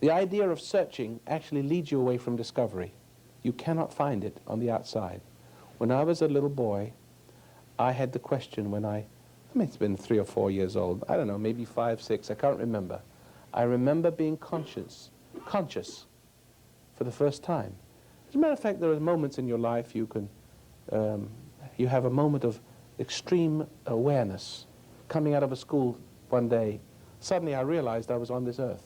The idea of searching actually leads you away from discovery. You cannot find it on the outside. When I was a little boy, I had the question when I mean, it's been 3 or 4 years old. I don't know, maybe 5, 6, I can't remember. I remember being conscious for the first time. As a matter of fact, there are moments in your life you have a moment of extreme awareness. Coming out of a school one day, suddenly I realized I was on this earth.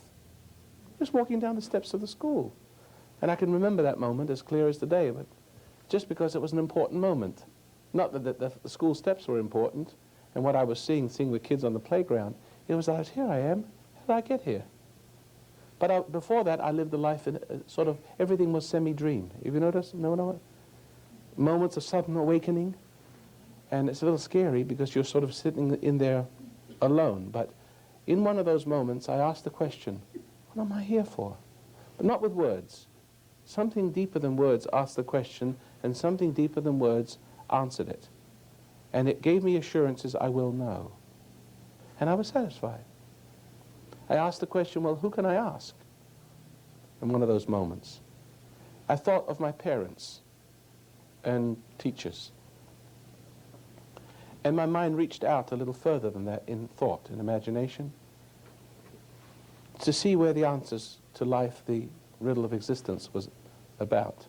Just walking down the steps of the school. And I can remember that moment as clear as the day, but just because it was an important moment. Not that the school steps were important, and what I was seeing the kids on the playground, it was like, here I am, how did I get here? But before that, I lived a life in sort of, everything was semi-dream. Have you noticed? No? Moments of sudden awakening, and it's a little scary because you're sort of sitting in there alone. But in one of those moments, I asked the question, what am I here for? But not with words. Something deeper than words asked the question, and something deeper than words answered it. And it gave me assurances I will know. And I was satisfied. I asked the question, well, who can I ask? In one of those moments, I thought of my parents and teachers. And my mind reached out a little further than that in thought and imagination to see where the answers to life, the riddle of existence, was about.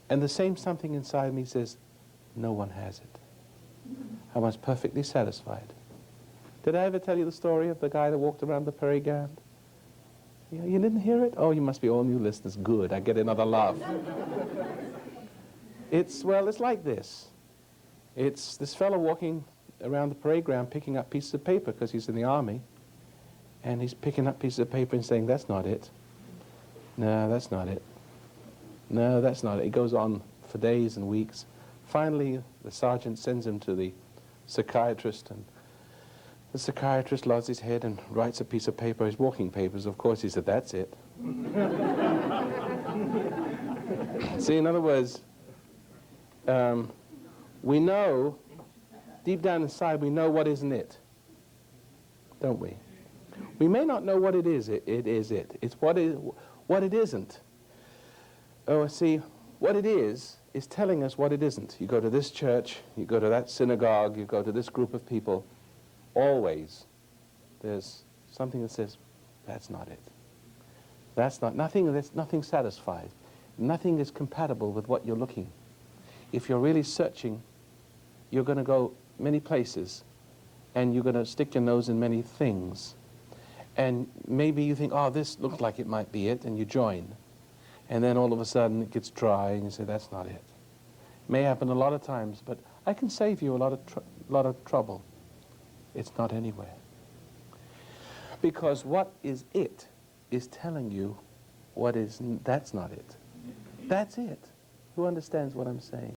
And the same something inside me says, no one has it. I was perfectly satisfied. Did I ever tell you the story of the guy that walked around the parade ground? You didn't hear it? Oh, you must be all new listeners. Good, I get another laugh. It's like this. It's this fellow walking around the parade ground picking up pieces of paper because he's in the army. And he's picking up pieces of paper and saying, that's not it. No, that's not it. No, that's not it. He goes on for days and weeks. Finally, the sergeant sends him to the psychiatrist, and the psychiatrist nods his head and writes a piece of paper, his walking papers. Of course, he said, that's it. See, in other words, we know, deep down inside, we know what isn't it, don't we? We may not know what it is. It is it. It's what it isn't. Oh, see, what it is telling us what it isn't. You go to this church, you go to that synagogue, you go to this group of people, always there's something that says, that's not it. That's nothing satisfied. Nothing is compatible with what you're looking. If you're really searching, you're going to go many places, and you're going to stick your nose in many things. And maybe you think, oh, this looks like it might be it, and you join. And then all of a sudden it gets dry, and you say, that's not it. It may happen a lot of times, but I can save you a lot of trouble. It's not anywhere. Because what is it is telling you that's not it. That's it. Who understands what I'm saying?